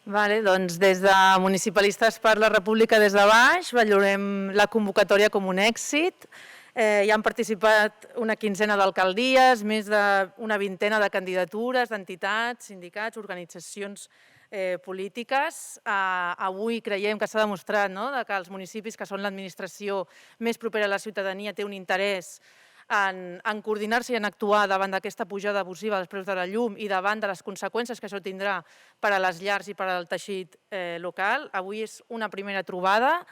Doncs des de Municipalistes per la República des de baix valorem la convocatòria com un èxit. Hi han participat una quinzena d'alcaldies, més d'una vintena de candidatures, d'entitats, sindicats, organitzacions polítiques. Avui creiem que s'ha demostrat que els municipis, que són l'administració més propera a la ciutadania, té un interès en coordinar-se i en actuar davant d'aquesta pujada abusiva dels preus de la llum i davant de les conseqüències que això tindrà per a les llars i per al teixit local. Avui és una primera trobada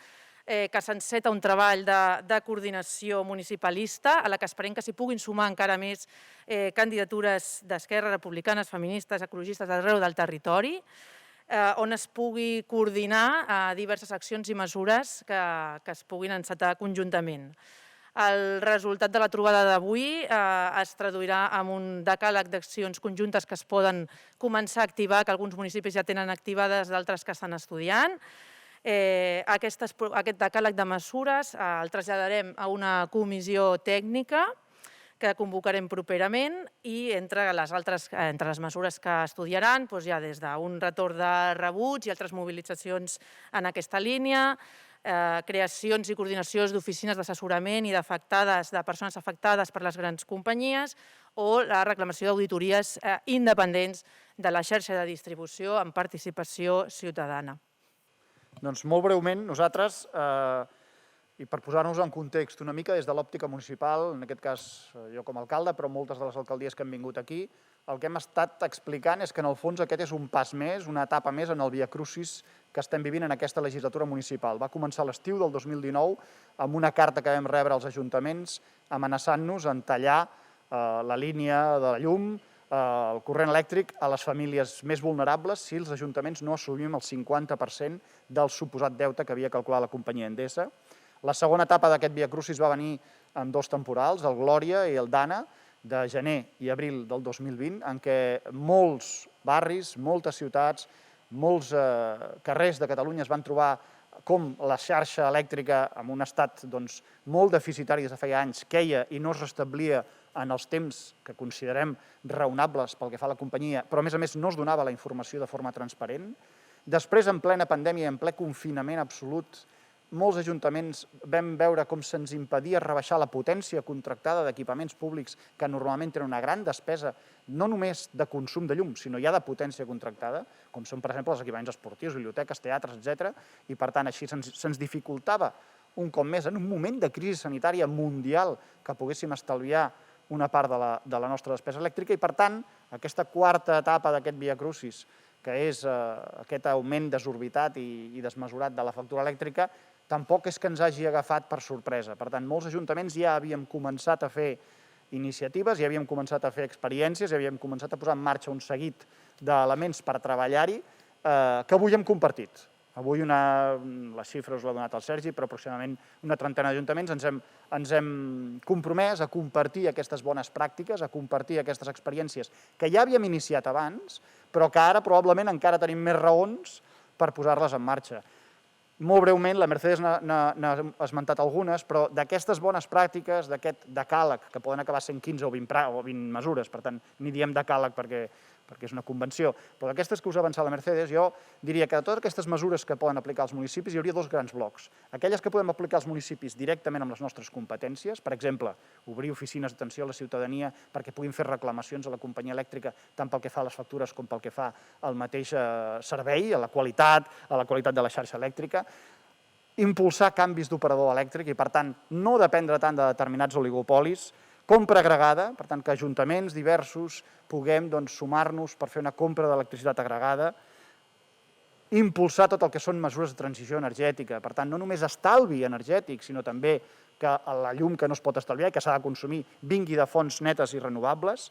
que s'enceta un treball de coordinació municipalista a la que esperem que s'hi puguin sumar encara més candidatures d'Esquerra, republicanes, feministes, ecologistes d'arreu del territori, on es pugui coordinar diverses accions i mesures que es puguin encetar conjuntament. El resultat de la trobada d'avui es traduirà en un decàleg d'accions conjuntes que es poden començar a activar, que alguns municipis ja tenen activades, d'altres que estan estudiant. Aquest decàleg de mesures el traslladarem a una comissió tècnica que convocarem properament i entre les mesures que estudiaran hi ha des d'un retorn de rebuig i altres mobilitzacions en aquesta línia, creacions i coordinacions d'oficines d'assessorament i de persones afectades per les grans companyies o la reclamació d'auditories independents de la xarxa de distribució amb participació ciutadana. Doncs molt breument, nosaltres, i per posar-nos en context una mica des de l'òptica municipal, en aquest cas jo com a alcalde, però moltes de les alcaldies que han vingut aquí, el que hem estat explicant és que en el fons aquest és un pas més, una etapa més en el viacrucis que estem vivint en aquesta legislatura municipal. Va començar l'estiu del 2019 amb una carta que vam rebre als ajuntaments amenaçant-nos en tallar la línia de la llum, el corrent elèctric a les famílies més vulnerables si els ajuntaments no assumim el 50% del suposat deute que havia calculat la companyia Endesa. La segona etapa d'aquest viacrucis va venir amb dos temporals, el Glòria i el Dana, de gener i abril del 2020, en què molts barris, moltes ciutats, molts carrers de Catalunya es van trobar com la xarxa elèctrica en un estat molt deficitari des de feia anys queia i no es restablia en els temps que considerem raonables pel que fa a la companyia, però a més no es donava la informació de forma transparent. Després, en plena pandèmia, en ple confinament absolut, molts ajuntaments vam veure com se'ns impedia rebaixar la potència contractada d'equipaments públics que normalment tenen una gran despesa, no només de consum de llum, sinó ja de potència contractada, com són, per exemple, els equipaments esportius, biblioteques, teatres, etc. I, per tant, així se'ns dificultava un cop més, en un moment de crisi sanitària mundial, que poguéssim estalviar una part de la nostra despesa elèctrica i, per tant, aquesta quarta etapa d'aquest viacrucis, que és aquest augment desorbitat i desmesurat de la factura elèctrica, tampoc és que ens hagi agafat per sorpresa. Per tant, molts ajuntaments ja havíem començat a fer iniciatives, ja havíem començat a fer experiències, ja havíem començat a posar en marxa un seguit d'elements per treballar-hi que avui hem compartit. Avui la xifra us l'ha donat el Sergi, però aproximadament una trentena d'ajuntaments ens hem compromès a compartir aquestes bones pràctiques, a compartir aquestes experiències que ja havíem iniciat abans, però que ara probablement encara tenim més raons per posar-les en marxa. Molt breument, la Mercedes n'ha esmentat algunes, però d'aquestes bones pràctiques, d'aquest decàleg, que poden acabar sent 15 o 20 mesures, per tant, ni diem decàleg perquè és una convenció, però d'aquestes que us ha avançat la Mercedes, jo diria que de totes aquestes mesures que poden aplicar als municipis hi hauria dos grans blocs. Aquelles que podem aplicar als municipis directament amb les nostres competències, per exemple, obrir oficines d'atenció a la ciutadania perquè puguin fer reclamacions a la companyia elèctrica tant pel que fa a les factures com pel que fa al mateix servei, a la qualitat de la xarxa elèctrica, impulsar canvis d'operador elèctric i, per tant, no dependre tant de determinats oligopolis, compra agregada, per tant, que ajuntaments diversos puguem sumar-nos per fer una compra d'electricitat agregada, impulsar tot el que són mesures de transició energètica, per tant, no només estalvi energètic, sinó també que la llum que no es pot estalviar i que s'ha de consumir vingui de fonts netes i renovables,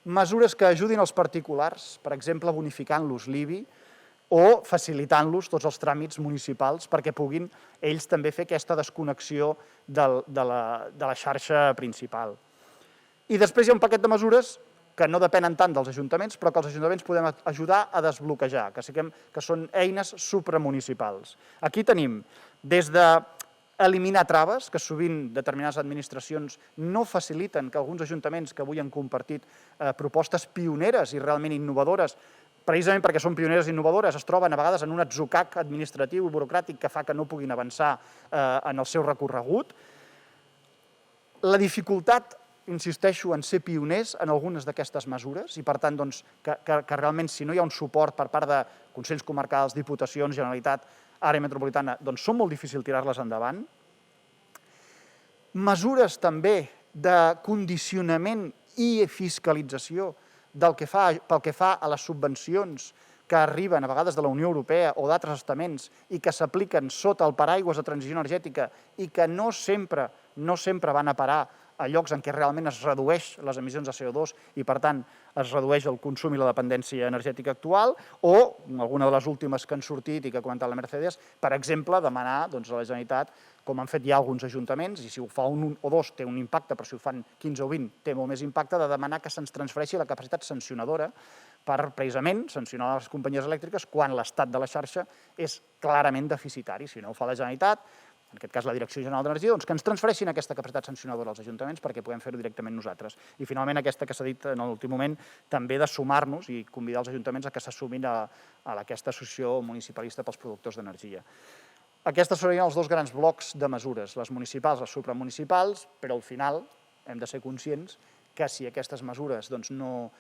mesures que ajudin els particulars, per exemple, bonificant-los l'IBI, o facilitant-los tots els tràmits municipals perquè puguin ells també fer aquesta desconnexió de la xarxa principal. I després hi ha un paquet de mesures que no depenen tant dels ajuntaments, però que els ajuntaments podem ajudar a desbloquejar, que són eines supramunicipals. Aquí tenim des d'eliminar traves, que sovint determinades administracions no faciliten que alguns ajuntaments que avui han compartit propostes pioneres i realment innovadores precisament perquè són pioneres i innovadores, es troben a vegades en un atzucac administratiu i burocràtic que fa que no puguin avançar en el seu recorregut. La dificultat, insisteixo, en ser pioners en algunes d'aquestes mesures i, per tant, que realment, si no hi ha un suport per part de Consells Comarcals, Diputacions, Generalitat, Àrea Metropolitana, doncs són molt difícil tirar-les endavant. Mesures també de condicionament i fiscalització pel que fa a les subvencions que arriben a vegades de la Unió Europea o d'altres estaments i que s'apliquen sota el paraigües de transició energètica i que no sempre van a parar a llocs en què realment es redueix les emissions de CO2 i, per tant, es redueix el consum i la dependència energètica actual, o alguna de les últimes que han sortit i que ha comentat la Mercedes, per exemple, demanar a la Generalitat, com han fet ja alguns ajuntaments, i si ho fa un o dos té un impacte, però si ho fan 15 o 20 té molt més impacte, de demanar que se'ns transfereixi la capacitat sancionadora per, precisament, sancionar les companyies elèctriques quan l'estat de la xarxa és clarament deficitari. Si no ho fa la Generalitat, en aquest cas la Direcció General d'Energia, doncs que ens transfereixin aquesta capacitat sancionadora als ajuntaments perquè puguem fer-ho directament nosaltres. I finalment aquesta que s'ha dit en l'últim moment, també de sumar-nos i convidar els ajuntaments a que s'assumin a aquesta associació municipalista pels productors d'energia. Aquests serien els dos grans blocs de mesures, les municipals, les supramunicipals, però al final hem de ser conscients que si aquestes mesures no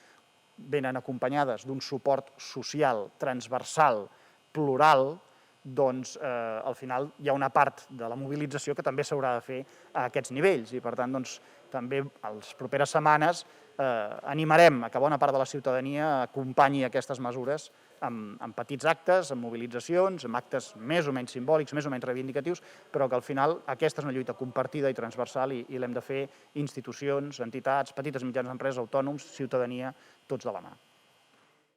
venen acompanyades d'un suport social, transversal, plural, doncs al final hi ha una part de la mobilització que també s'haurà de fer a aquests nivells i per tant també a les properes setmanes animarem a que bona part de la ciutadania acompanyi aquestes mesures amb petits actes, amb mobilitzacions, amb actes més o menys simbòlics, més o menys reivindicatius, però que al final aquesta és una lluita compartida i transversal i l'hem de fer institucions, entitats, petites i mitjanes empreses, autònoms, ciutadania, tots de la mà.